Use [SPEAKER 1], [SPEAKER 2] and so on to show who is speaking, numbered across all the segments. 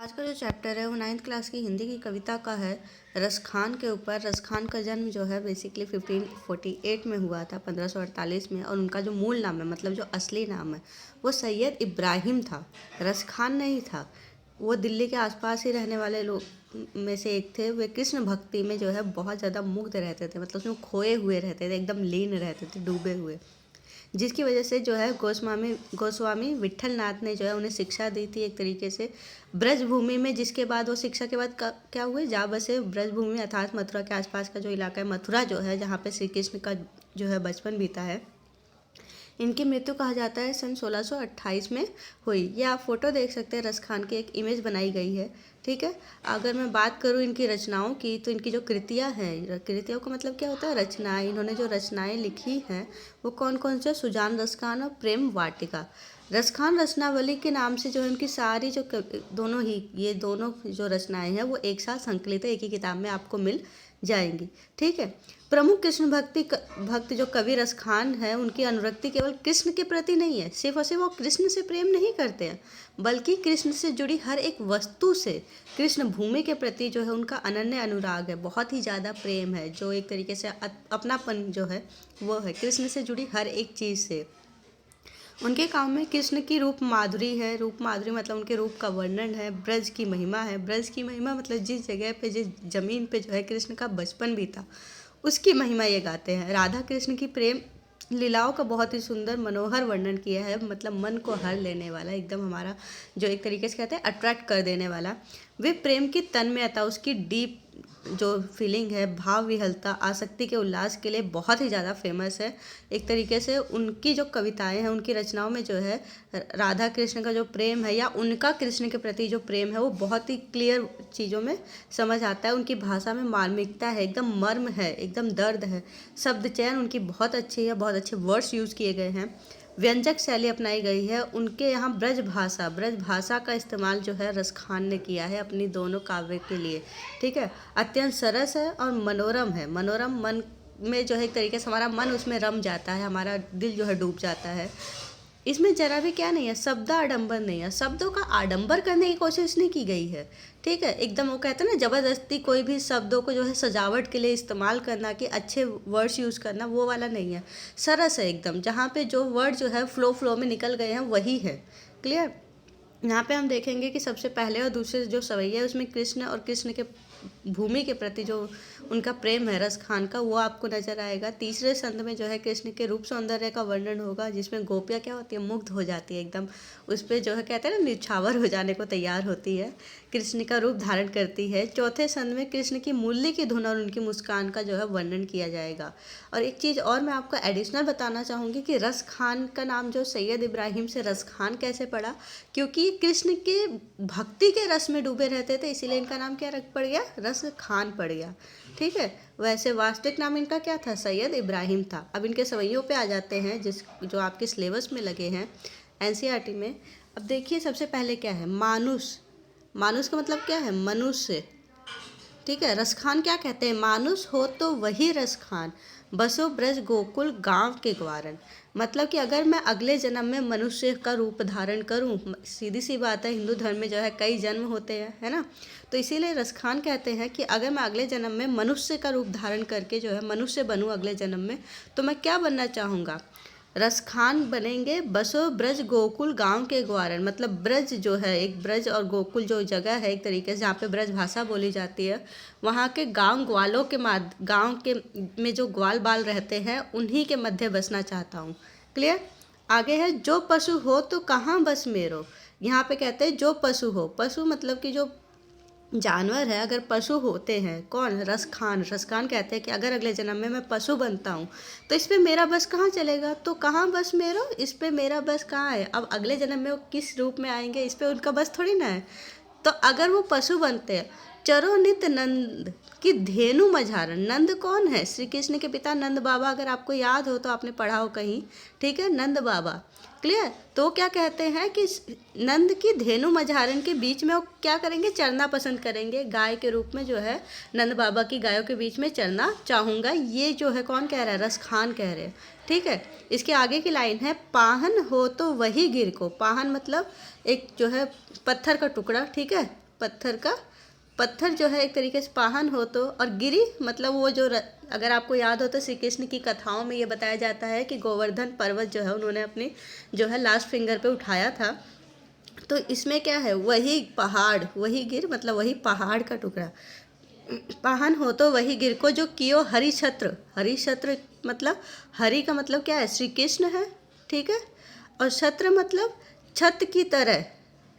[SPEAKER 1] आज का जो चैप्टर है वो 9th क्लास की हिंदी की कविता का है। रसखान के ऊपर। रसखान का जन्म जो है बेसिकली 1548 में हुआ था, 1548 में। और उनका जो मूल नाम है, मतलब जो असली नाम है, वो सैयद इब्राहिम था, रसखान नहीं था। वो दिल्ली के आसपास ही रहने वाले लोग में से एक थे। वे कृष्ण भक्ति में जो है बहुत ज़्यादा मुग्ध रहते थे, मतलब उसमें खोए हुए रहते थे, एकदम लीन रहते थे, डूबे हुए। जिसकी वजह से जो है गोस्वामी विट्ठल नाथ ने जो है उन्हें शिक्षा दी थी एक तरीके से ब्रज भूमि में। जिसके बाद वो शिक्षा के बाद क्या हुए, जा बसे ब्रज भूमि अर्थात मथुरा के आसपास का जो इलाका है, मथुरा जो है, जहाँ पे श्री कृष्ण का जो है बचपन बीता है। इनकी मृत्यु कहा जाता है सन 1628 में हुई। ये आप फोटो देख सकते हैं, रसखान की एक इमेज बनाई गई है। ठीक है। अगर मैं बात करूँ इनकी रचनाओं की, तो इनकी जो कृतियाँ हैं, कृतियों का मतलब क्या होता है, रचनाएं। इन्होंने जो रचनाएं लिखी हैं वो कौन कौन से, सुजान रसखान और प्रेम वाटिका। रसखान रचनावली के नाम से जो है उनकी सारी जो दोनों ही ये दोनों जो रचनाएं हैं वो एक साथ संकलित है, एक ही किताब में आपको मिल जाएंगी। ठीक है। प्रमुख कृष्ण भक्त जो कवि रसखान है, उनकी अनुरक्ति केवल कृष्ण के प्रति नहीं है, सिर्फ और सिर्फ वो कृष्ण से प्रेम नहीं करते हैं, बल्कि कृष्ण से जुड़ी हर एक वस्तु से, कृष्ण भूमि के प्रति जो है उनका अनन्य अनुराग है, बहुत ही ज़्यादा प्रेम है, जो एक तरीके से अपनापन जो है वो है कृष्ण से जुड़ी हर एक चीज़ से। उनके काम में कृष्ण की रूप माधुरी है। रूप माधुरी मतलब उनके रूप का वर्णन है। ब्रज की महिमा है। ब्रज की महिमा मतलब जिस जगह पे, जिस जमीन पे जो है कृष्ण का बचपन बीता, उसकी महिमा ये गाते हैं। राधा कृष्ण की प्रेम लीलाओं का बहुत ही सुंदर मनोहर वर्णन किया है, मतलब मन को हर लेने वाला, एकदम हमारा जो एक तरीके से कहते हैं अट्रैक्ट कर देने वाला। वे प्रेम की तन्मयता, उसकी डीप जो फीलिंग है, भाव विहलता, आसक्ति के उल्लास के लिए बहुत ही ज़्यादा फेमस है। एक तरीके से उनकी जो कविताएं हैं, उनकी रचनाओं में जो है राधा कृष्ण का जो प्रेम है या उनका कृष्ण के प्रति जो प्रेम है वो बहुत ही क्लियर चीज़ों में समझ आता है। उनकी भाषा में मार्मिकता है, एकदम मर्म है, एकदम दर्द है। शब्द चयन उनकी बहुत अच्छी है, बहुत अच्छे वर्ड्स यूज़ किए गए हैं, व्यंजक शैली अपनाई गई है। उनके यहाँ ब्रज भाषा का इस्तेमाल जो है रसखान ने किया है अपनी दोनों काव्य के लिए। ठीक है। अत्यंत सरस है और मनोरम है। मनोरम, मन में जो है एक तरीके से हमारा मन उसमें रम जाता है, हमारा दिल जो है डूब जाता है। इसमें जरा भी क्या नहीं है, शब्द आडंबर नहीं है, शब्दों का आडंबर करने की कोशिश नहीं की गई है। ठीक है। एकदम वो कहते हैं ना, जबरदस्ती कोई भी शब्दों को जो है सजावट के लिए इस्तेमाल करना, कि अच्छे वर्ड्स यूज़ करना, वो वाला नहीं है। सरस है एकदम, जहाँ पे जो वर्ड जो है फ्लो में निकल गए हैं वही है। क्लियर। यहाँ पे हम देखेंगे कि सबसे पहले और दूसरे जो सवैया है उसमें कृष्ण और कृष्ण के भूमि के प्रति जो उनका प्रेम है रसखान का, वो आपको नजर आएगा। तीसरे संद में जो है कृष्ण के रूप सौंदर्य का वर्णन होगा, जिसमें गोपियाँ क्या होती है, मुग्ध हो जाती है एकदम, उस पर जो है कहते हैं ना, निछावर हो जाने को तैयार होती है, कृष्ण का रूप धारण करती है। चौथे संद में कृष्ण की मूल्य की धुन और उनकी मुस्कान का जो है वर्णन किया जाएगा। और एक चीज़ और मैं आपको एडिशनल बताना चाहूँगी कि रसखान का नाम जो सैयद इब्राहिम से रसखान कैसे पड़ा, क्योंकि कृष्ण के भक्ति के रस में डूबे रहते थे, इसीलिए इनका नाम क्या रख पड़ गया, रस खान पड़ गया। ठीक है। वैसे वास्तविक नाम इनका क्या था, सैयद इब्राहिम था। अब इनके सवैयों पे आ जाते हैं, जो आपके सिलेबस में लगे हैं एनसीईआरटी में। अब देखिए सबसे पहले क्या है, मानुष। मानुष का मतलब क्या है, मनुष्य। ठीक है। रसखान क्या कहते हैं, मानुष हो तो वही रसखान, बसो ब्रज गोकुल गांव के ग्वारन। मतलब कि अगर मैं अगले जन्म में मनुष्य का रूप धारण करूं, सीधी सी बात है, हिंदू धर्म में जो है कई जन्म होते हैं, है ना, तो इसीलिए रसखान कहते हैं कि अगर मैं अगले जन्म में मनुष्य का रूप धारण करके जो है मनुष्य बनूं अगले जन्म में, तो मैं क्या बनना चाहूँगा, रसखान बनेंगे, बसो ब्रज गोकुल गांव के ग्वारन। मतलब ब्रज जो है, एक ब्रज और गोकुल जो जगह है एक तरीके से, जहाँ पे ब्रज भाषा बोली जाती है, वहाँ के गांव ग्वालों के गांव के में जो ग्वाल बाल रहते हैं उन्हीं के मध्य बसना चाहता हूँ। क्लियर। आगे है, जो पशु हो तो कहाँ बस मेरो। यहाँ पे कहते हैं जो पशु हो। पशु मतलब कि जो जानवर है, अगर पशु होते हैं, कौन, रसखान। रसखान कहते हैं कि अगर अगले जन्म में मैं पशु बनता हूँ तो इस पे मेरा बस कहाँ चलेगा, तो कहाँ बस मेरो, इस पे मेरा बस कहाँ है। अब अगले जन्म में वो किस रूप में आएंगे, इस पे उनका बस थोड़ी ना है। तो अगर वो पशु बनते हैं, चरो नित नंद की धेनु मझारन। नंद कौन है, श्री कृष्ण के पिता नंद बाबा, अगर आपको याद हो तो आपने पढ़ा हो कहीं। ठीक है। नंद बाबा। क्लियर। तो क्या कहते हैं कि नंद की धेनु मझारन के बीच में वो क्या करेंगे, चरना पसंद करेंगे, गाय के रूप में जो है नंद बाबा की गायों के बीच में चरना चाहूँगा। ये जो है कौन कह रहा है, रसखान कह रहे हैं। ठीक है। इसके आगे की लाइन है, पाहन हो तो वही गिर को। पाहन मतलब एक जो है पत्थर का टुकड़ा। ठीक है। पत्थर जो है एक तरीके से पाहन हो तो, और गिरी मतलब वो जो अगर आपको याद हो तो श्री कृष्ण की कथाओं में ये बताया जाता है कि गोवर्धन पर्वत जो है उन्होंने अपनी जो है लास्ट फिंगर पे उठाया था। तो इसमें क्या है, वही पहाड़, वही गिर मतलब वही पहाड़ का टुकड़ा पाहन हो तो वही गिर को जो कियो हरि छत्र, हरि छत्र मतलब हरि का मतलब क्या है, श्री कृष्ण है, ठीक है। और छत्र मतलब छत की तरह,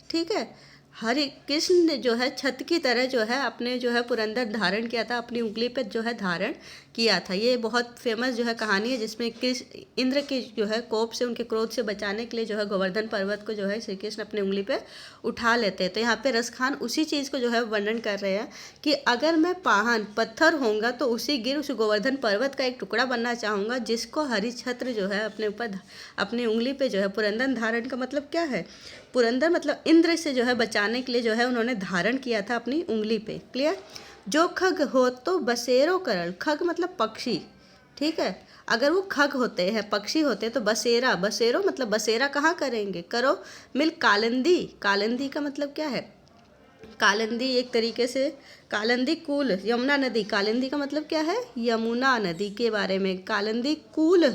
[SPEAKER 1] ठीक है। हरि कृष्ण ने जो है छत की तरह जो है अपने जो है पुरंदर धारण किया था, अपनी उंगली पे जो है धारण किया था। ये बहुत फेमस जो है कहानी है, जिसमें कृष्ण इंद्र के जो है कोप से, उनके क्रोध से बचाने के लिए जो है गोवर्धन पर्वत को जो है श्री कृष्ण अपनी उंगली पे उठा लेते हैं। तो यहाँ पे रसखान उसी चीज़ को जो है वर्णन कर रहे हैं कि अगर मैं पाहन पत्थर होऊंगा तो उसी गिर उस गोवर्धन पर्वत का एक टुकड़ा बनना चाहूँगा, जिसको हरिछत्र जो है अपने ऊपर अपनी उंगली पे जो है पुरंदर धारण का मतलब क्या है, पुरंदर मतलब इंद्र से जो है बचाने के लिए जो है उन्होंने धारण किया था अपनी उंगली पे। क्लियर। जो खग हो तो बसेरो करल, खग मतलब पक्षी, ठीक है। अगर वो खग होते हैं, पक्षी होते तो बसेरा, बसेरो मतलब बसेरा कहाँ करेंगे, करो मिल कालिंदी, कालिंदी का मतलब क्या है, कालिंदी एक तरीके से कालिंदी कूल, यमुना नदी, कालिंदी का मतलब क्या है, यमुना नदी के बारे में। कालिंदी कूल,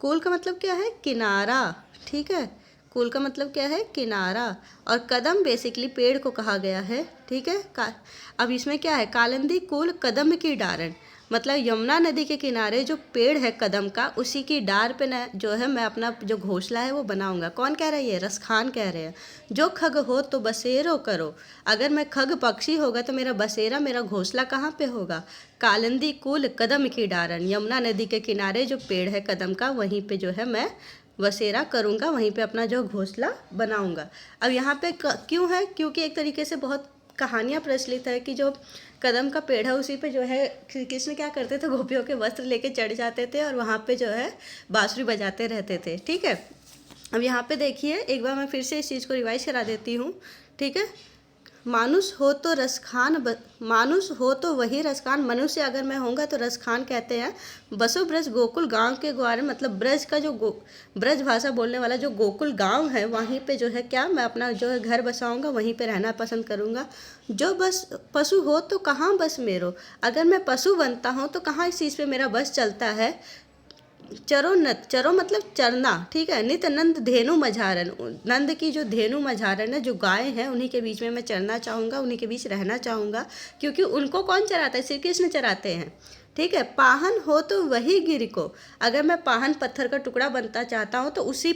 [SPEAKER 1] कूल का मतलब क्या है, किनारा, ठीक है। कूल का मतलब क्या है, किनारा। और कदम बेसिकली पेड़ को कहा गया है, ठीक है। अब इसमें क्या है, कालिंदी कूल कदम की डारण, मतलब यमुना नदी के किनारे जो पेड़ है कदम का, उसी की डार पे न जो है मैं अपना जो घोंसला है वो बनाऊंगा। कौन कह रही है, रसखान कह रहे हैं। जो खग हो तो बसेरो करो, अगर मैं खग पक्षी होगा तो मेरा बसेरा, मेरा घोंसला कहाँ पे होगा, कालिंदी कूल कदम की डारण, यमुना नदी के किनारे जो पेड़ है कदम का, वहीं पे जो है मैं बसेरा करूँगा, वहीं पे अपना जो घोंसला बनाऊँगा। अब यहाँ पे क्यों है, क्योंकि एक तरीके से बहुत कहानियाँ प्रचलित है कि जो कदम का पेड़ है उसी पे जो है श्री कृष्ण क्या करते थे, गोपियों के वस्त्र लेके चढ़ जाते थे और वहाँ पे जो है बांसुरी बजाते रहते थे, ठीक है। अब यहाँ पे देखिए एक बार मैं फिर से इस चीज़ को रिवाइज करा देती हूँ, ठीक है। मानुष हो तो रसखान मानुष हो तो वही रसखान, मनुष्य अगर मैं होऊंगा तो रसखान कहते हैं। बसो ब्रज गोकुल गांव के ग्वारे, मतलब ब्रज का जो ब्रज भाषा बोलने वाला जो गोकुल गांव है, वहीं पे जो है क्या मैं अपना जो है घर बसाऊंगा, वहीं पे रहना पसंद करूंगा। जो बस पशु हो तो कहाँ बस मेरो, अगर मैं पशु बनता हूँ तो कहाँ इस चीज़ पे मेरा बस चलता है। चरो नत, चरो मतलब चरना, ठीक है। नित नंद धेनु मझारन, नंद की जो धेनु मझारन है, जो गाय हैं, उन्हीं के बीच में मैं चरना चाहूँगा, उन्हीं के बीच रहना चाहूँगा, क्योंकि उनको कौन चराता है, श्री कृष्ण चराते हैं, ठीक है। पाहन हो तो वही गिर को, अगर मैं पाहन पत्थर का टुकड़ा बनता चाहता हूँ तो उसी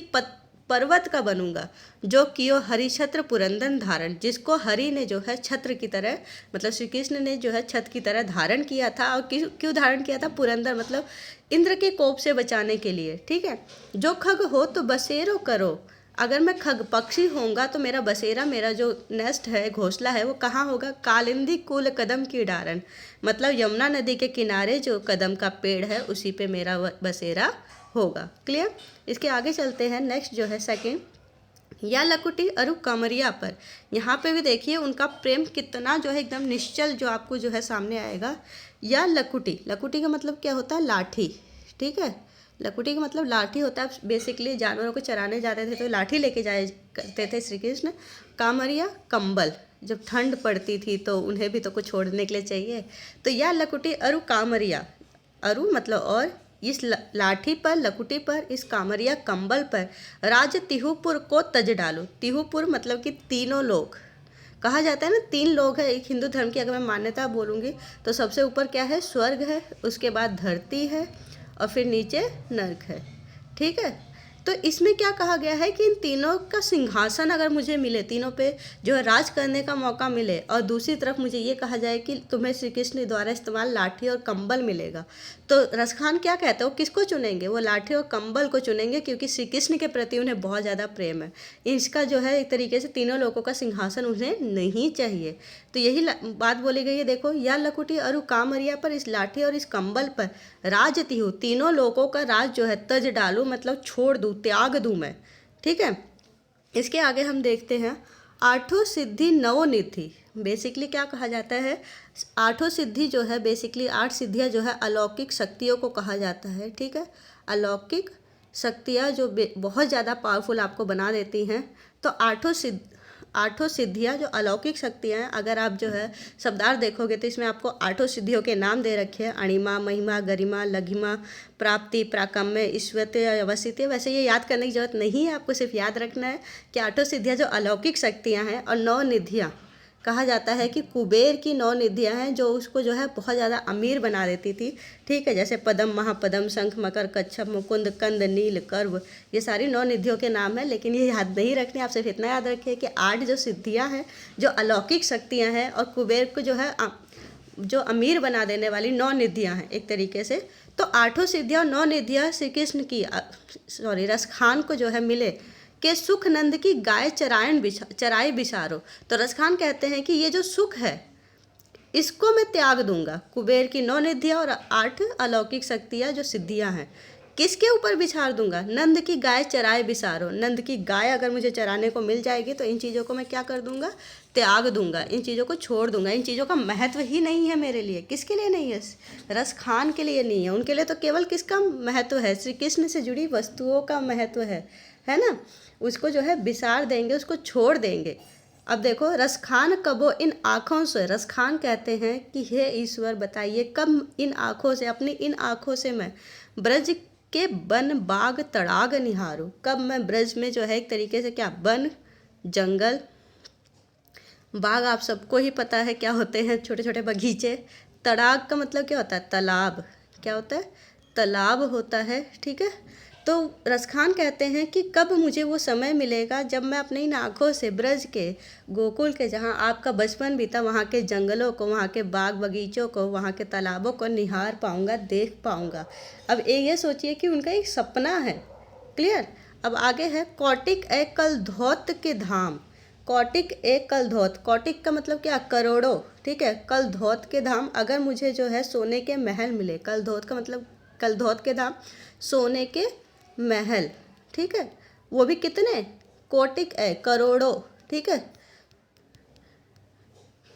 [SPEAKER 1] पर्वत का बनूंगा, जो कियो हरि छत्र पुरंदन धारण, जिसको हरि ने जो है छत्र की तरह, मतलब श्री कृष्ण ने जो है छत की तरह धारण किया था। और क्यों धारण किया था, पुरंदर मतलब इंद्र के कोप से बचाने के लिए, ठीक है। जो खग हो तो बसेरो करो, अगर मैं खग पक्षी होऊंगा तो मेरा बसेरा, मेरा जो नेस्ट है, घोंसला है, वो कहाँ होगा, कालिंदी कुल कदम की डारण, मतलब यमुना नदी के किनारे जो कदम का पेड़ है उसी पे मेरा बसेरा होगा। क्लियर। इसके आगे चलते हैं, नेक्स्ट जो है सेकंड, या लकुटी अरु कमरिया पर। यहाँ पे भी देखिए उनका प्रेम कितना जो है एकदम निश्चल जो आपको जो है सामने आएगा। या लकुटी, लकुटी का मतलब क्या होता है, लाठी, ठीक है। लकुटी का मतलब लाठी होता है। बेसिकली जानवरों को चराने जाते थे तो लाठी लेके जाए करते थे श्री कृष्ण। कामरिया कंबल, जब ठंड पड़ती थी तो उन्हें भी तो कुछ छोड़ने के लिए चाहिए। तो या लकुटी अरु कामरिया, अरु मतलब और, इस लाठी पर, लकुटी पर, इस कामरिया कंबल पर राज तिहुपुर को तज डालो। तिहुपुर मतलब कि तीनों लोग, कहा जाता है ना, तीन लोग हैं एक हिंदू धर्म की अगर मैं मान्यता बोलूँगी तो सबसे ऊपर क्या है, स्वर्ग है, उसके बाद धरती है और फिर नीचे नर्क है, ठीक है। तो इसमें क्या कहा गया है कि इन तीनों का सिंहासन अगर मुझे मिले, तीनों पे जो है राज करने का मौका मिले, और दूसरी तरफ मुझे ये कहा जाए कि तुम्हें श्री कृष्ण द्वारा इस्तेमाल लाठी और कंबल मिलेगा, तो रसखान क्या कहते हैं, वो किसको चुनेंगे, वो लाठी और कंबल को चुनेंगे, क्योंकि श्री कृष्ण के प्रति उन्हें बहुत ज़्यादा प्रेम है। इसका जो है एक तरीके से तीनों लोगों का सिंहासन उन्हें नहीं चाहिए। तो यही बात बोली गई है। देखो, या लकुटी अरु कामरिया पर, इस लाठी और इस कंबल पर राज तिहु, तीनों लोगों का राज जो है तज डालू मतलब छोड़ दूँ, त्याग दूँ मैं, ठीक है। इसके आगे हम देखते हैं, आठों सिद्धि नवो निधि। बेसिकली क्या कहा जाता है, आठों सिद्धि जो है बेसिकली 8 सिद्धियाँ जो है अलौकिक शक्तियों को कहा जाता है, ठीक है। अलौकिक शक्तियाँ जो बहुत ज़्यादा पावरफुल आपको बना देती हैं। तो आठों सिद्धियाँ जो अलौकिक शक्तियाँ हैं, अगर आप जो है शब्दार्थ देखोगे तो इसमें आपको आठों सिद्धियों के नाम दे रखे हैं, अणिमा, महिमा, गरिमा, लघिमा, प्राप्ति, प्राकम्य, ईश्वरते, अवस्थित। वैसे ये याद करने की जरूरत नहीं है, आपको सिर्फ याद रखना है कि आठों सिद्धियाँ जो अलौकिक शक्तियाँ हैं और 9 निधियाँ, कहा जाता है कि कुबेर की 9 निधियाँ हैं जो उसको जो है बहुत ज़्यादा अमीर बना देती थी। ठीक है, जैसे पदम, महापदम, शंख, मकर, कच्छप, मुकुंद, कंद, नील, कर्व, ये सारी 9 निधियों के नाम हैं। लेकिन ये याद नहीं रखने, आप सिर्फ इतना याद रखिए कि 8 जो सिद्धियाँ हैं जो अलौकिक शक्तियाँ हैं और कुबेर को जो है जो अमीर बना देने वाली 9 निधियाँ हैं एक तरीके से। तो आठों सिद्धियाँ और 9 निधियाँ श्री कृष्ण की रसखान को जो है मिले कि सुख नंद की गाय चराई बिसारो। तो रसखान कहते हैं कि ये जो सुख है इसको मैं त्याग दूंगा। कुबेर की 9 निधियाँ और 8 अलौकिक शक्तियाँ जो सिद्धियाँ हैं किसके ऊपर बिछार दूंगा? नंद की गाय चराए बिसारो। नंद की गाय अगर मुझे चराने को मिल जाएगी तो इन चीज़ों को मैं क्या कर दूंगा? त्याग दूंगा, इन चीज़ों को छोड़ दूंगा। इन चीज़ों का महत्व ही नहीं है मेरे लिए। किसके लिए नहीं है? रसखान के लिए नहीं है, उनके लिए तो केवल किसका महत्व है? श्री कृष्ण से जुड़ी वस्तुओं का महत्व है ना। उसको जो है बिसार देंगे, उसको छोड़ देंगे। अब देखो, रसखान कबो इन आँखों से, रसखान कहते हैं कि हे ईश्वर बताइए कब इन आँखों से, अपनी इन आँखों से मैं ब्रज के वन बाग तड़ाग निहारूं। कब मैं ब्रज में जो है एक तरीके से क्या, वन, जंगल, बाग आप सबको ही पता है क्या होते हैं, छोटे छोटे बगीचे। तड़ाग का मतलब क्या होता है? तालाब। क्या होता है? तालाब होता है। ठीक है, तो रसखान कहते हैं कि कब मुझे वो समय मिलेगा जब मैं अपनी इन आँखों से ब्रज के, गोकुल के, जहाँ आपका बचपन बीता, वहाँ के जंगलों को, वहाँ के बाग बगीचों को, वहाँ के तालाबों को निहार पाऊँगा, देख पाऊँगा। अब ये सोचिए कि उनका एक सपना है। क्लियर। अब आगे है कौटिक ए कल धौत के धाम। कौटिक ए कल धौत, कौटिक का मतलब क्या? करोड़ों। ठीक है, कल धौत के धाम, अगर मुझे जो है सोने के महल मिले। कल धौत का मतलब, कल धौत के धाम, सोने के महल। ठीक है, वो भी कितने? कोटिक है, करोड़ों। ठीक है,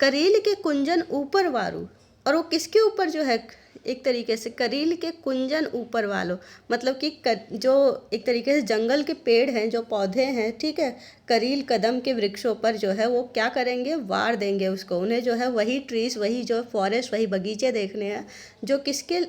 [SPEAKER 1] करील के कुंजन ऊपर वारू, और वो किसके ऊपर जो है एक तरीके से, करील के कुंजन ऊपर वालो, मतलब कि जो एक तरीके से जंगल के पेड़ हैं, जो पौधे हैं, ठीक है, करील कदम के वृक्षों पर जो है वो क्या करेंगे? वार देंगे उसको। उन्हें जो है वही ट्रीज, वही जो फॉरेस्ट, वही बगीचे देखने हैं जो किसके,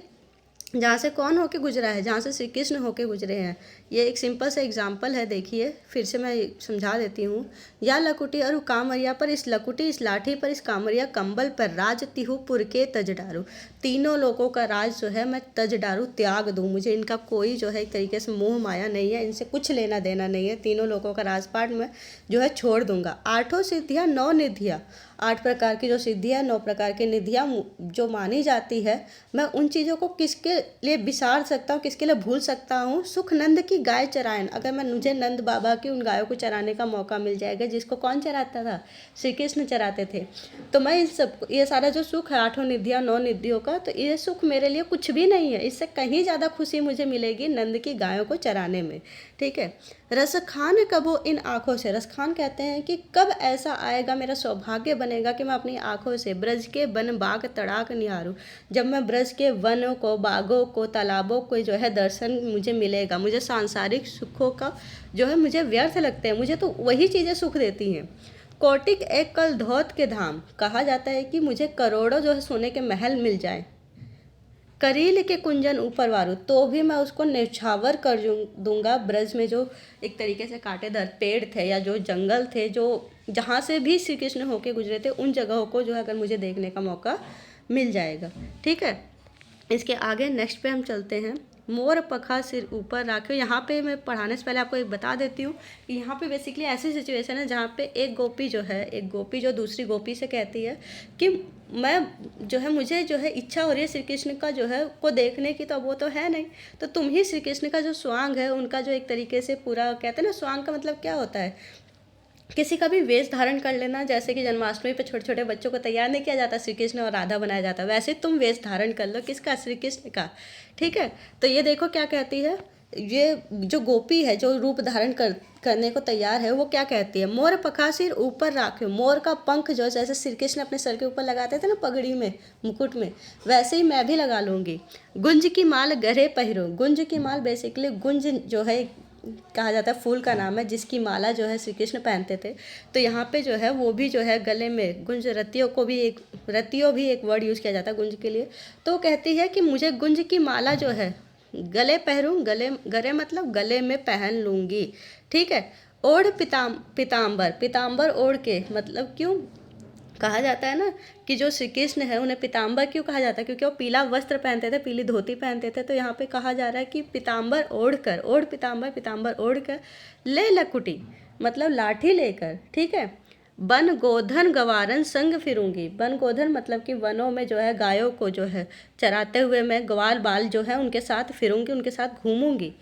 [SPEAKER 1] जहाँ से कौन होके गुजरा है? जहाँ से श्री कृष्ण होके गुजरे हैं। ये एक सिंपल सा एग्जाम्पल है, देखिए फिर से मैं समझा देती हूँ। या लकुटी और कामरिया पर, इस लकुटी, इस लाठी पर, इस कामरिया कंबल पर, राज तिहुपुर के तज डारू। तीनों लोगों का राज जो है मैं तज डारू, त्याग दूँ। मुझे इनका कोई जो है एक तरीके से मोह माया नहीं है, इनसे कुछ लेना देना नहीं है। तीनों लोगों का राजपाट मैं जो है छोड़ दूंगा। आठों सिद्धियाँ, 9 निधियाँ, 8 प्रकार की जो सिद्धियाँ, 9 प्रकार की निधियाँ जो मानी जाती है, मैं उन चीज़ों को किसके लिए बिसार सकता हूँ, किसके लिए भूल सकता हूँ? सुख नंद की गाय चरायन। अगर मुझे नंद बाबा की उन गायों को चराने का मौका मिल जाएगा, जिसको कौन चराता था? श्री कृष्ण चराते थे। तो मैं इन सब, ये सारा जो सुख है 8 निधियाँ, 9 निधियों का, तो ये सुख मेरे लिए कुछ भी नहीं है। इससे कहीं ज़्यादा खुशी मुझे मिलेगी नंद की गायों को चराने में। ठीक है, रसखान कबो इन आँखों से, रसखान कहते हैं कि कब ऐसा आएगा, मेरा सौभाग्य बनेगा कि मैं अपनी आँखों से ब्रज के वन बाग तड़ाक निहारूं। जब मैं ब्रज के वनों को, बागों को, तालाबों को जो है दर्शन मुझे मिलेगा। मुझे सांसारिक सुखों का जो है मुझे व्यर्थ लगते हैं, मुझे तो वही चीज़ें सुख देती हैं। कौटिक एक कल धौत के धाम, कहा जाता है कि मुझे करोड़ों जो है सोने के महल मिल जाए। करील के कुंजन ऊपर वारू, तो भी मैं उसको न्यौछावर कर दूंगा। ब्रज में जो एक तरीके से कांटेदार पेड़ थे या जो जंगल थे, जो जहाँ से भी श्री कृष्ण होके गुजरे थे, उन जगहों को जो है अगर मुझे देखने का मौका मिल जाएगा। ठीक है, इसके आगे नेक्स्ट पे हम चलते हैं। मोर पखा सिर ऊपर राखे। यहाँ पे मैं पढ़ाने से पहले आपको एक बता देती हूँ कि यहाँ पे बेसिकली ऐसी सिचुएशन है जहाँ पे एक गोपी जो है, एक गोपी जो दूसरी गोपी से कहती है कि मैं जो है, मुझे जो है इच्छा हो रही है श्री कृष्ण का जो है को देखने की, तो अब वो तो है नहीं, तो तुम ही श्री कृष्ण का जो स्वांग है, उनका जो एक तरीके से पूरा, कहते हैं ना स्वांग का मतलब क्या होता है, किसी का भी वेश धारण कर लेना। जैसे कि जन्माष्टमी पे छोटे छोटे बच्चों को तैयार नहीं किया जाता, श्री कृष्ण और राधा बनाया जाता, वैसे तुम वेश धारण कर लो। किसका? श्री कृष्ण का। ठीक है, तो ये देखो क्या कहती है, ये जो गोपी है जो रूप धारण करने को तैयार है, वो क्या कहती है? मोर पखा सिर ऊपर राख्यो। मोर का पंख जो जैसे श्री कृष्ण अपने सर के ऊपर लगाते थे ना, पगड़ी में, मुकुट में, वैसे ही मैं भी लगा लूँगी। गुंज की माल गरे पहिरो। गुंज की माल बेसिकली, गुंज जो है कहा जाता है फूल का नाम है, जिसकी माला जो है श्री कृष्ण पहनते थे। तो यहाँ पे जो है वो भी जो है गले में गुंज, रतियों को भी एक, रतियों भी एक वर्ड यूज़ किया जाता है गुंज के लिए। तो कहती है कि मुझे गुंज की माला जो है गले पहरूँ, गले, गले मतलब गले में पहन लूँगी, ठीक है। ओढ़ पीताम्बर, पीताम्बर ओढ़ के, मतलब क्यों कहा जाता है ना कि जो श्री कृष्ण है उन्हें पीताम्बर क्यों कहा जाता है, क्योंकि वो पीला वस्त्र पहनते थे, पीली धोती पहनते थे। तो यहाँ पे कहा जा रहा है कि पीताम्बर ओढ़ कर, ओढ़ पीताम्बर, पीताम्बर ओढ़ कर, ले लकुटी मतलब लाठी लेकर, ठीक है। वन गोधन गवारन संग फिरूंगी, वन गोधन मतलब कि वनों में जो है गायों को जो है चराते हुए मैं ग्वाल बाल जो है उनके साथ फिरूंगी, उनके साथ घूमूंगी।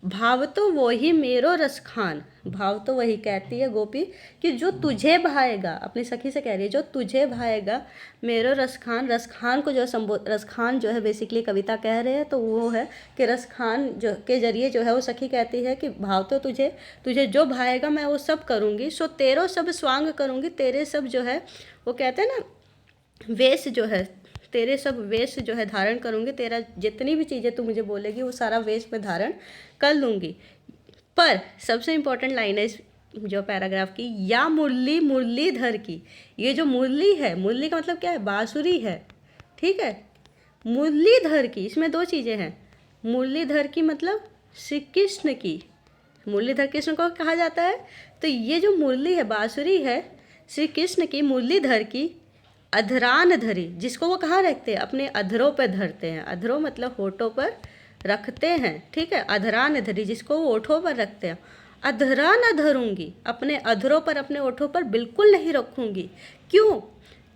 [SPEAKER 1] भाव तो वही मेरो रसखान, भाव तो वही कहती है गोपी कि जो तुझे भाएगा, अपनी सखी से कह रही है जो तुझे भाएगा मेरो रसखान। रसखान को जो रसखान जो है बेसिकली कविता कह रहे हैं, तो वो है कि रसखान जो के जरिए जो है वो सखी कहती है कि भाव तो तुझे, तुझे जो भाएगा मैं वो सब करूँगी। सो तेरो सब स्वांग करूँगी, तेरे सब जो है वो कहते हैं ना वेश जो है, तेरे सब वेश जो है धारण करूँगी, तेरा जितनी भी चीज़ें तू मुझे बोलेगी वो सारा वेश में धारण कर लूँगी। पर सबसे इम्पोर्टेंट लाइन है इस जो पैराग्राफ की, या मुरली मुरलीधर की, ये जो मुरली है, मुरली का मतलब क्या है, बांसुरी है, ठीक है। मुरलीधर की, इसमें दो चीज़ें हैं, मुरलीधर की मतलब श्री कृष्ण की, मुरलीधर कृष्ण को कहा जाता है। तो ये जो मुरली है, बांसुरी है श्री कृष्ण की, मुरलीधर की, अधरान धरी, जिसको वो कहाँ रखते हैं, अपने अधरों पर धरते हैं, अधरों मतलब होठों पर रखते हैं, ठीक है। अधरान धरी, जिसको वो ओठों पर रखते हैं। अधरा न धरूंगी, अपने अधरों पर, अपने ओठों पर बिल्कुल नहीं रखूंगी। क्यों?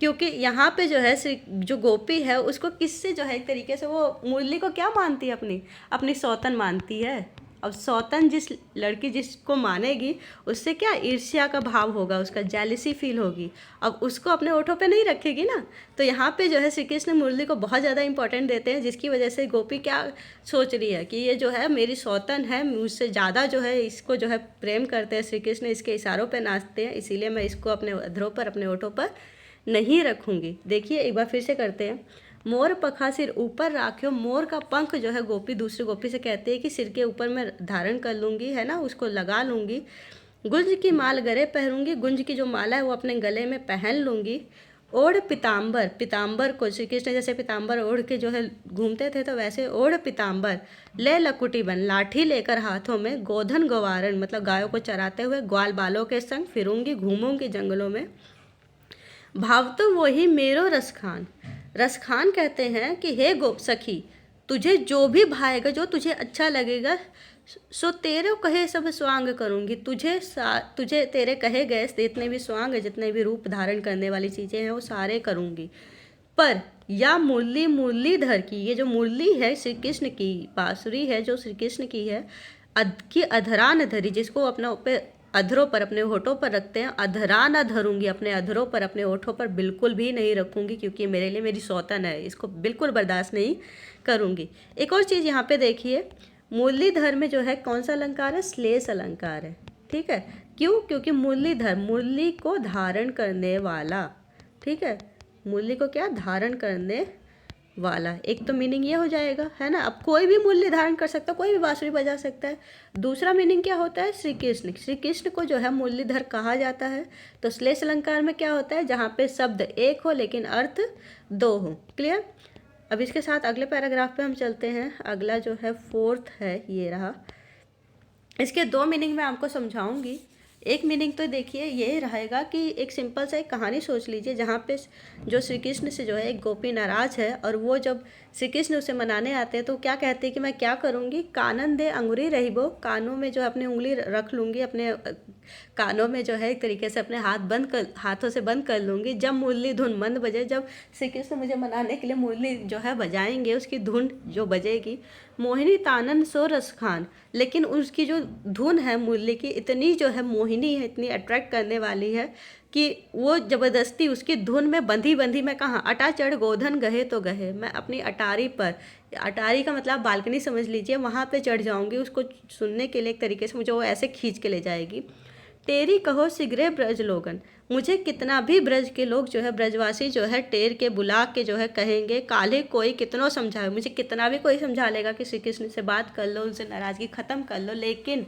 [SPEAKER 1] क्योंकि यहाँ पे जो है जो गोपी है उसको किससे जो है एक तरीके से वो मुरली को क्या मानती है, अपनी अपनी सौतन मानती है। अब सौतन जिस लड़की जिसको मानेगी उससे क्या ईर्ष्या का भाव होगा, उसका जेलिसी फील होगी, अब उसको अपने ओठों पे नहीं रखेगी ना। तो यहाँ पे जो है श्री कृष्ण मुरली को बहुत ज़्यादा इंपॉर्टेंट देते हैं, जिसकी वजह से गोपी क्या सोच रही है कि ये जो है मेरी सौतन है, मुझसे ज़्यादा जो है इसको जो है प्रेम करते हैं श्री कृष्ण, इसके इशारों पर नाचते हैं, इसीलिए मैं इसको अपने अधरों पर, अपने ओठों पर नहीं रखूँगी। देखिए एक बार फिर से करते हैं। मोर पखा सिर ऊपर राख्यो, मोर का पंख जो है गोपी दूसरी गोपी से कहते हैं कि सिर के ऊपर मैं धारण कर लूँगी, है ना, उसको लगा लूँगी। गुंज की माल गले पहरूँगी, गुंज की जो माला है वो अपने गले में पहन लूँगी। ओढ़ पीताम्बर, पीताम्बर को श्री कृष्ण जैसे पीताम्बर ओढ़ के जो है घूमते थे, तो वैसे ओढ़ पीताम्बर, ले लकुटी बन, लाठी लेकर हाथों में, गोधन गवारन मतलब गायों को चराते हुए, ग्वाल बालों के संग फिरूंगी, घूमूंगी जंगलों में। भाव तो वही मेरो रसखान, रसखान कहते हैं कि हे गोप सखी, तुझे जो भी भाएगा, जो तुझे अच्छा लगेगा, सो तेरे कहे सब स्वांग करूँगी, तुझे तेरे कहे गए जितने भी स्वांग, जितने भी रूप धारण करने वाली चीज़ें हैं वो सारे करूँगी। पर या मुरली मुरलीधर की, ये जो मुरली है श्री कृष्ण की, बांसुरी है जो श्री कृष्ण की है, की अधरान धरी, जिसको अपना अधरों पर, अपने होठों पर रखते हैं। अधरा न धरूंगी, अपने अधरों पर, अपने होठों पर बिल्कुल भी नहीं रखूंगी, क्योंकि मेरे लिए मेरी सौतन है, इसको बिल्कुल बर्दाश्त नहीं करूंगी। एक और चीज़ यहाँ पे देखिए, मुरलीधर में जो है कौन सा अलंकार है, श्लेष अलंकार है, ठीक है। क्यों? क्योंकि मुरलीधर, मुरली को धारण करने वाला, ठीक है, मुरली को क्या धारण करने वाला, एक तो मीनिंग ये हो जाएगा, है ना। अब कोई भी मूल्य धारण कर सकता है, कोई भी बांसुरी बजा सकता है। दूसरा मीनिंग क्या होता है, श्री कृष्ण, श्री कृष्ण को जो है मुरलीधर कहा जाता है। तो श्लेष अलंकार में क्या होता है, जहाँ पे शब्द एक हो लेकिन अर्थ दो हो। क्लियर? अब इसके साथ अगले पैराग्राफ पे हम चलते हैं। अगला जो है फोर्थ है, ये रहा। इसके दो मीनिंग मैं आपको समझाऊंगी। एक मीनिंग तो देखिए ये रहेगा कि एक सिंपल सा एक कहानी सोच लीजिए, जहाँ पे जो श्री कृष्ण से जो है एक गोपी नाराज है, और वो जब श्री कृष्ण उसे मनाने आते हैं तो क्या कहते हैं कि मैं क्या करूँगी, कानन दे अंगुरी रहीबो, कानों में जो अपनी उंगली रख लूँगी, अपने कानों में जो है एक तरीके से अपने हाथों से बंद कर लूँगी। जब मुरली धुन मंद बजे, जब श्री कृष्ण मुझे मनाने के लिए मुरली जो है बजाएंगे, उसकी धुन जो बजेगी, मोहिनी तानन सो रसखान, लेकिन उसकी जो धुन है मुरली की इतनी जो है मोहिनी है, इतनी अट्रैक्ट करने वाली है कि वो ज़बरदस्ती उसकी धुन में बंधी बंधी मैं कहाँ, अटा चढ़ गोधन गहे तो गहे, मैं अपनी अटारी पर, अटारी का मतलब बालकनी समझ लीजिए, वहाँ पे चढ़ जाऊँगी उसको सुनने के लिए, एक तरीके से मुझे वो ऐसे खींच के ले जाएगी। तेरी कहो सिगरे ब्रज लोगन, मुझे कितना भी ब्रज के लोग जो है, ब्रजवासी जो है टेर के बुला के जो है कहेंगे, काले कोई कितनों समझाए, मुझे कितना भी कोई समझा लेगा कि श्री कृष्ण से बात कर लो, उनसे नाराज़गी ख़त्म कर लो, लेकिन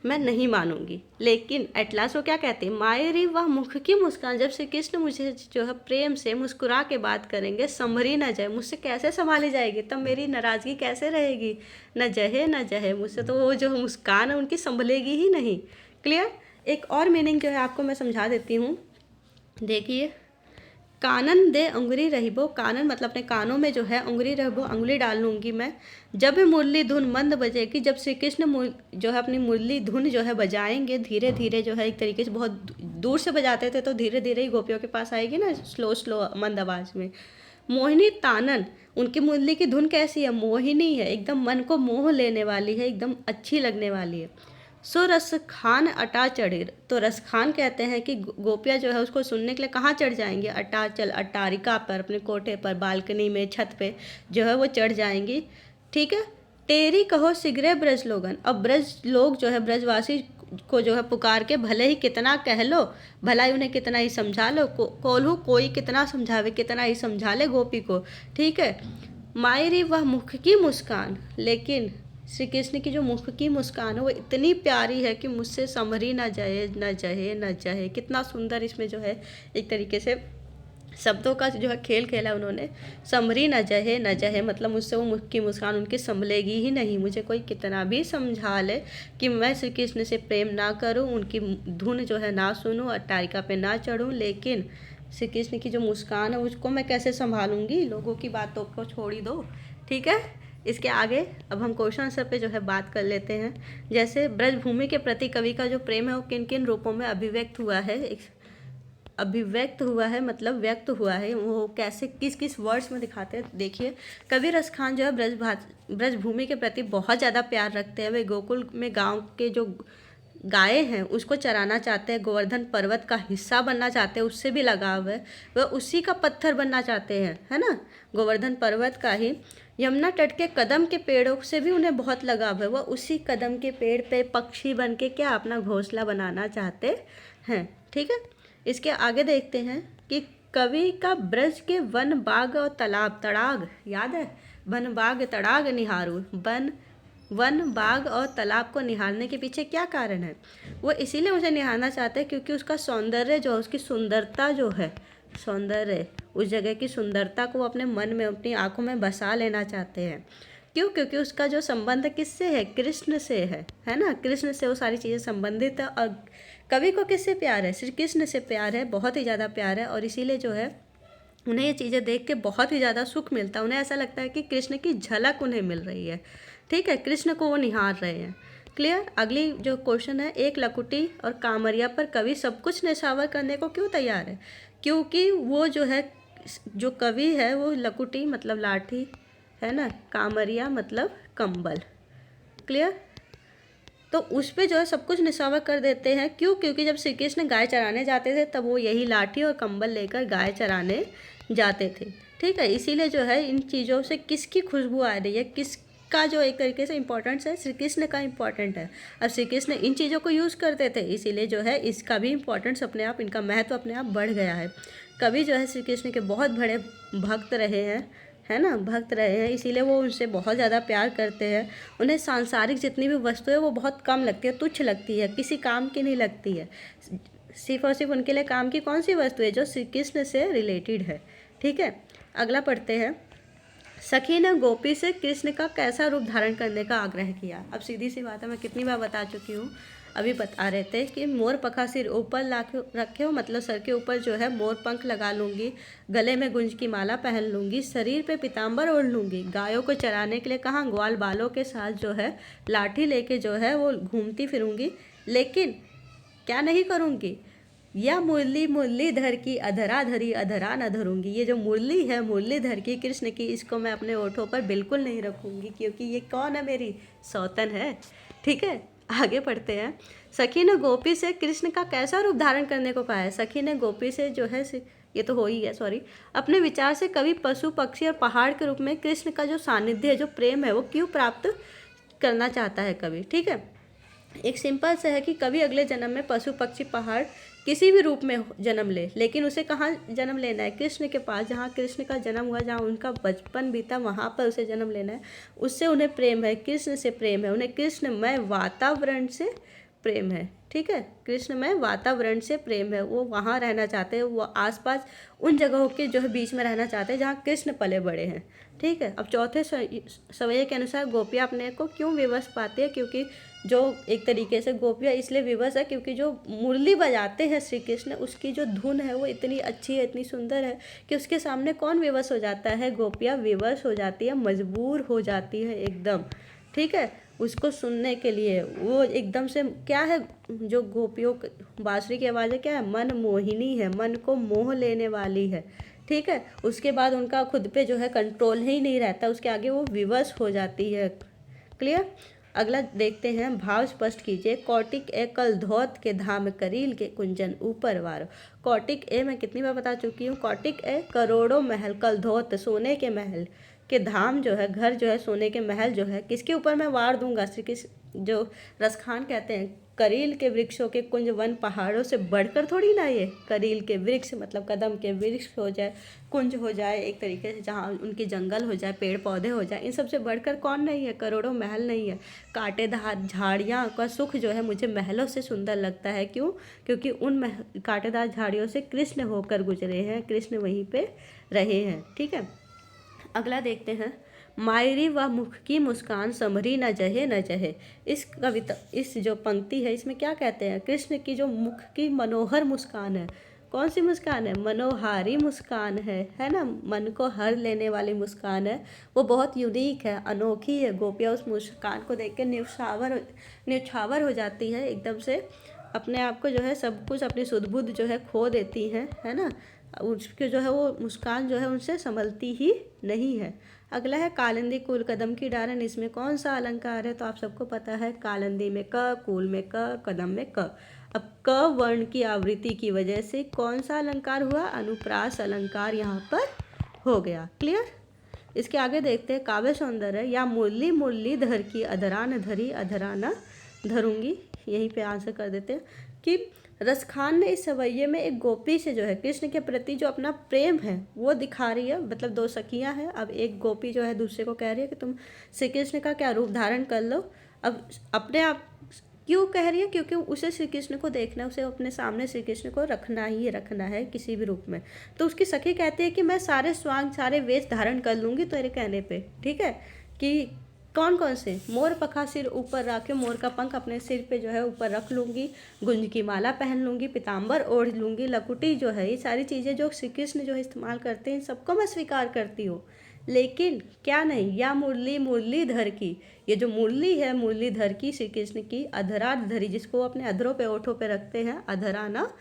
[SPEAKER 1] मैं नहीं मानूंगी। लेकिन एट लास्ट वो क्या कहती है, मायरी वह मुख की मुस्कान, जब श्री कृष्ण मुझे जो है प्रेम से मुस्कुरा के बात करेंगे, संभरी न जाए, मुझसे कैसे संभाली जाएगी, तब मेरी नाराज़गी कैसे रहेगी, न जहे न जहे, मुझसे तो वो जो मुस्कान है उनकी संभलेगी ही नहीं। क्लियर। एक और मीनिंग जो है आपको मैं समझा देती हूँ, देखिए, कानन दे अंगुरी रहिबो, कानन मतलब अपने कानों में जो है अंगुरी रहिबो, अंगुली डाल लूँगी मैं, जब मुरली धुन मंद बजेगी, जब श्री कृष्ण जो है अपनी मुरली धुन जो है बजाएंगे धीरे धीरे, जो है एक तरीके से बहुत दूर से बजाते थे तो धीरे धीरे ही गोपियों के पास आएगी ना, स्लो स्लो मंद आवाज़ में। मोहिनी तानन, उनकी मुरली की धुन कैसी है, मोहिनी है, एकदम मन को मोह लेने वाली है, एकदम अच्छी लगने वाली है। सो रस खान अटा चढ़ी, तो रस खान कहते हैं कि गोपियाँ जो है उसको सुनने के लिए कहाँ चढ़ जाएंगी, अटाचल, अटारिका पर, अपने कोठे पर, बालकनी में, छत पे जो है वो चढ़ जाएंगी। ठीक है। तेरी कहो सिगरे ब्रज लोगन, अब ब्रज लोग जो है ब्रजवासी को जो है पुकार के भले ही कितना कह लो, भला ही उन्हें कितना ही समझा लो, कोल्हू कोई कितना समझावे, कितना ही समझा ले गोपी को। ठीक है। मायरी वह मुख की मुस्कान, लेकिन श्री कृष्ण की जो मुख की मुस्कान है वो इतनी प्यारी है कि मुझसे संभरी ना जाए, न जहे न जहे। कितना सुंदर इसमें जो है एक तरीके से शब्दों का जो है खेल खेला उन्होंने। संभरी न जहे न जहे मतलब मुझसे वो मुख की मुस्कान उनकी संभलेगी ही नहीं, मुझे कोई कितना भी समझा ले कि मैं श्री कृष्ण से प्रेम ना करूं, उनकी धुन जो है ना सुनूं, अट्टारिका पे ना चढ़ूं, लेकिन श्री कृष्ण की जो मुस्कान है उसको मैं कैसे संभालूंगी, लोगों की बातों को छोड़ ही दो। ठीक है। इसके आगे अब हम क्वेश्चन आंसर पे जो है बात कर लेते हैं। जैसे ब्रजभूमि के प्रति कवि का जो प्रेम है वो किन किन रूपों में अभिव्यक्त हुआ है, अभिव्यक्त हुआ है मतलब व्यक्त हुआ है, वो कैसे किस किस वर्ड्स में दिखाते हैं। देखिए, कवि रसखान जो है ब्रजभूमि के प्रति बहुत ज़्यादा प्यार रखते हैं। वे गोकुल में गांव के जो गाय हैं उसको चराना चाहते हैं, गोवर्धन पर्वत का हिस्सा बनना चाहते हैं, उससे भी लगाव है, वह उसी का पत्थर बनना चाहते हैं, है ना, गोवर्धन पर्वत का ही। यमुना तट के कदम के पेड़ों से भी उन्हें बहुत लगाव है, वह उसी कदम के पेड़ पे पक्षी बन के क्या अपना घोंसला बनाना चाहते हैं। ठीक है। इसके आगे देखते हैं कि कवि का ब्रज के वन बाग और तालाब, तड़ाग याद है, वन बाग तड़ाग निहारू, वन बाग और तालाब को निहारने के पीछे क्या कारण है, वो इसीलिए मुझे निहारना चाहते हैं क्योंकि उसका सौंदर्य जो है, उसकी सुंदरता जो है, सौंदर्य, उस जगह की सुंदरता को अपने मन में, अपनी आंखों में बसा लेना चाहते हैं। क्यों? क्योंकि उसका जो संबंध किससे है, कृष्ण से है ना, कृष्ण से वो सारी चीज़ें संबंधित है। और कवि को किससे प्यार है, श्री कृष्ण से प्यार है, बहुत ही ज़्यादा प्यार है, और इसीलिए जो है उन्हें ये चीज़ें देख के बहुत ही ज़्यादा सुख मिलता है। उन्हें ऐसा लगता है कि कृष्ण की झलक उन्हें मिल रही है। ठीक है, कृष्ण को वो निहार रहे हैं। क्लियर। अगली जो क्वेश्चन है, एक लकुटी और कामरिया पर कवि सब कुछ न्यौछावर करने को क्यों तैयार है, क्योंकि वो जो है, जो कवि है वो लकुटी मतलब लाठी है ना, कामरिया मतलब कंबल। क्लियर। तो उस पर जो है सब कुछ निछावर कर देते हैं। क्यों? क्योंकि जब श्री कृष्ण गाय चराने जाते थे तब वो यही लाठी और कंबल लेकर गाय चराने जाते थे। ठीक है, इसीलिए जो है इन चीज़ों से किसकी खुशबू आ रही है, किसका जो एक तरीके से इम्पोर्टेंस है, श्री कृष्ण का इम्पोर्टेंट है। अब श्री कृष्ण इन चीज़ों को यूज़ करते थे, इसीलिए जो है इसका भी इम्पोर्टेंस अपने आप, इनका महत्व अपने आप बढ़ गया है। कवि जो है श्री कृष्ण के बहुत बड़े भक्त रहे हैं, है ना, भक्त रहे हैं, इसीलिए वो उनसे बहुत ज़्यादा प्यार करते हैं। उन्हें सांसारिक जितनी भी वस्तु है वो बहुत कम लगती है, तुच्छ लगती है, किसी काम की नहीं लगती है। सिर्फ और सिर्फ उनके लिए काम की कौन सी वस्तु है, जो श्री कृष्ण से रिलेटेड है। ठीक है। अगला पढ़ते हैं। सखी ने गोपी से कृष्ण का कैसा रूप धारण करने का आग्रह किया। अब सीधी सी बात है, मैं कितनी बार बता चुकी हूँ, अभी बता रहे थे कि मोर पखा सिर ऊपर रखे हो, मतलब सर के ऊपर जो है मोर पंख लगा लूँगी, गले में गुंज की माला पहन लूँगी, शरीर पे पीताम्बर ओढ़ लूँगी, गायों को चराने के लिए कहाँ ग्वाल बालों के साथ जो है लाठी लेके जो है वो घूमती फिरूँगी, लेकिन क्या नहीं करूँगी, या मुरली मुरलीधर की अधरा धरी अधरा न धरूंगी। ये जो मुरली है मुरलीधर की, कृष्ण की, इसको मैं अपने ओठों पर बिल्कुल नहीं रखूँगी, क्योंकि ये कौन है, मेरी सौतन है। ठीक है। आगे पढ़ते हैं। सखी ने गोपी से कृष्ण का कैसा रूप धारण करने को कहा है। सखी ने गोपी से जो है, ये तो हो ही है, सॉरी, अपने विचार से कभी पशु पक्षी और पहाड़ के रूप में कृष्ण का जो सानिध्य है, जो प्रेम है, वो क्यों प्राप्त करना चाहता है कवि। ठीक है। एक सिंपल से है कि कभी अगले जन्म में पशु पक्षी पहाड़ किसी भी रूप में जन्म ले, लेकिन उसे कहाँ जन्म लेना है, कृष्ण के पास, जहाँ कृष्ण का जन्म हुआ, जहाँ उनका बचपन बीता, वहाँ पर उसे जन्म लेना है। उससे उन्हें प्रेम है, कृष्ण से प्रेम है, उन्हें कृष्णमय वातावरण से प्रेम है, ठीक है। कृष्ण में वातावरण से प्रेम है, वो वहाँ रहना चाहते हैं, वो आसपास उन जगहों के जो है बीच में रहना चाहते हैं जहाँ कृष्ण पले बड़े हैं, ठीक है। अब चौथे सवैये के अनुसार गोपियाँ अपने को क्यों विवश पाती है, क्योंकि जो एक तरीके से गोपियाँ इसलिए विवश है क्योंकि जो मुरली बजाते हैं श्री कृष्ण, उसकी जो धुन है वो इतनी अच्छी है, इतनी सुंदर है कि उसके सामने कौन विवश हो जाता है, गोपियाँ विवश हो जाती है, मजबूर हो जाती है एकदम, ठीक है, उसको सुनने के लिए। वो एकदम से क्या है, जो गोपियों बांसुरी की आवाज़ है क्या है, मन मोहिनी है, मन को मोह लेने वाली है, ठीक है। उसके बाद उनका खुद पे जो है कंट्रोल ही नहीं रहता, उसके आगे वो विवश हो जाती है। क्लियर। अगला देखते हैं, भाव स्पष्ट कीजिए। कौटिक ए कल धौत के धाम करील के कुंजन ऊपर वार। कौटिक ए मैं कितनी बार बता चुकी हूँ, कौटिक ए करोड़ों महल, कल धौत सोने के महल के धाम जो है, घर जो है, सोने के महल जो है, किसके ऊपर मैं वार दूंगा, श्री कृष्ण जो रसखान कहते हैं। करील के वृक्षों के कुंज वन पहाड़ों से बढ़कर थोड़ी ना, ये करील के वृक्ष मतलब कदम के वृक्ष हो जाए, कुंज हो जाए, एक तरीके से जहाँ उनकी जंगल हो जाए, पेड़ पौधे हो जाए, इन सबसे बढ़कर कौन नहीं है, करोड़ों महल नहीं है। कांटेदार झाड़ियाँ का सुख जो है मुझे महलों से सुंदर लगता है, क्यों, क्योंकि उन कांटेदार झाड़ियों से कृष्ण होकर गुजरे हैं, कृष्ण वहीं पे रहे हैं, ठीक है। अगला देखते हैं, मायरी व मुख की मुस्कान समरी न जहे न जहे। इस कविता, इस जो पंक्ति है, इसमें क्या कहते हैं, कृष्ण की जो मुख की मनोहर मुस्कान है, कौन सी मुस्कान है, मनोहारी मुस्कान है ना, मन को हर लेने वाली मुस्कान है, वो बहुत यूनिक है, अनोखी है। गोपियाँ उस मुस्कान को देख के न्यौछावर हो जाती है, एकदम से अपने आप को जो है सब कुछ, अपनी सुध बुध जो है खो देती हैं, है ना। उसके जो है वो मुस्कान जो है उनसे संभलती ही नहीं है। अगला है, कालिंदी कुल कदम की डारन। इसमें कौन सा अलंकार है, तो आप सबको पता है, कालिंदी में क, कुल में क, कदम में क। अब क वर्ण की आवृत्ति की वजह से कौन सा अलंकार हुआ, अनुप्रास अलंकार यहाँ पर हो गया। क्लियर। इसके आगे देखते हैं, काव्य सौंदर्य। या मुरली मुरली धर की अधरान धरी अधराना धरूंगी। यहीं पे आंसर कर देते हैं कि रसखान ने इस सवैये में एक गोपी से जो है कृष्ण के प्रति जो अपना प्रेम है वो दिखा रही है। मतलब दो सखियां हैं, अब एक गोपी जो है दूसरे को कह रही है कि तुम श्री कृष्ण का क्या रूप धारण कर लो। अब अपने आप क्यों कह रही है, क्योंकि उसे श्री कृष्ण को देखना है, उसे अपने सामने श्री कृष्ण को रखना ही रखना है किसी भी रूप में। तो उसकी सखी कहती है कि मैं सारे स्वांग सारे वेश धारण कर लूँगी तेरे कहने पे, ठीक है। कि कौन कौन से, मोर पखा सिर ऊपर रखे, मोर का पंख अपने सिर पे जो है ऊपर रख लूँगी, गुंज की माला पहन लूँगी, पीताम्बर ओढ़ लूँगी, लकुटी जो है, ये सारी चीज़ें जो श्री कृष्ण जो है इस्तेमाल करते हैं, सबको मैं स्वीकार करती हूँ। लेकिन क्या नहीं, या मुरली मुरलीधर की, ये जो मुरली है मुरलीधर की श्री कृष्ण की, अधराध धरी, जिसको अपने अधरों पे ओठों पे रखते हैं, अधरा ना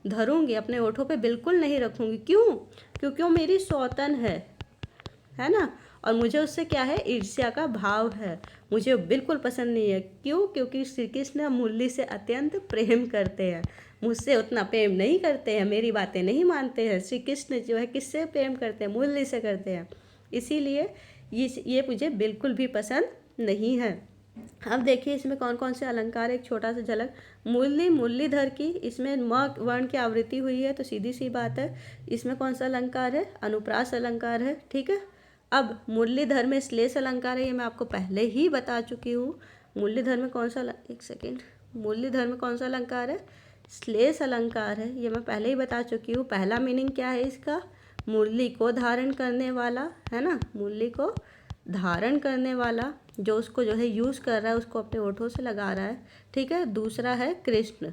[SPEAKER 1] धरूंगी, अपने ओठों पे बिल्कुल नहीं रखूंगी। क्यों, क्योंकि वो मेरी सौतन है ना, और मुझे उससे क्या है, ईर्ष्या का भाव है, मुझे बिल्कुल पसंद नहीं है। क्यों, क्योंकि श्री कृष्ण मुरली से अत्यंत प्रेम करते हैं, मुझसे उतना प्रेम नहीं करते हैं, मेरी बातें नहीं मानते हैं। श्री कृष्ण जो है किससे प्रेम करते हैं, मुरली से करते हैं, इसीलिए ये मुझे बिल्कुल भी पसंद नहीं है। अब देखिए इसमें कौन कौन से अलंकार, एक छोटा सा झलक। मुरली मुरलीधर की, इसमें म वर्ण की आवृत्ति हुई है, तो सीधी सी बात है इसमें कौन सा अलंकार है, अनुप्रास अलंकार है, ठीक है। अब मुरलीधर में श्लेष अलंकार है, ये मैं आपको पहले ही बता चुकी हूँ। मुरलीधर में कौन सा, एक सेकेंड, मुरलीधर में कौन सा अलंकार है, श्लेष अलंकार है, ये मैं पहले ही बता चुकी हूँ। पहला मीनिंग क्या है इसका, मुरली को धारण करने वाला, है ना, मुरली को धारण करने वाला, जो उसको जो है यूज़ कर रहा है, उसको अपने ओठों से लगा रहा है, ठीक है। दूसरा है कृष्ण,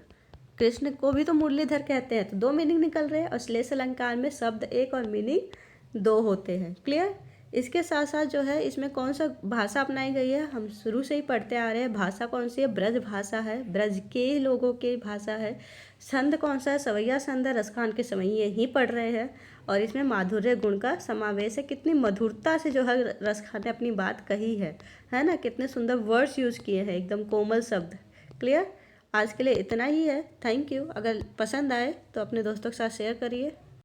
[SPEAKER 1] कृष्ण को भी तो मुरलीधर कहते हैं, तो दो मीनिंग निकल रहे हैं, और श्लेष अलंकार में शब्द एक और मीनिंग दो होते हैं। क्लियर। इसके साथ साथ जो है इसमें कौन सा भाषा अपनाई गई है, हम शुरू से ही पढ़ते आ रहे हैं, भाषा कौन सी है, ब्रज भाषा है, ब्रज के लोगों की भाषा है। छंद कौन सा है, सवैया छंद है, रसखान के सवैये ही पढ़ रहे हैं, और इसमें माधुर्य गुण का समावेश है। कितनी मधुरता से जो है रसखान ने अपनी बात कही है ना, कितने सुंदर वर्ड्स यूज़ किए हैं, एकदम कोमल शब्द। क्लियर। आज के लिए इतना ही है, थैंक यू। अगर पसंद आए तो अपने दोस्तों के साथ शेयर करिए।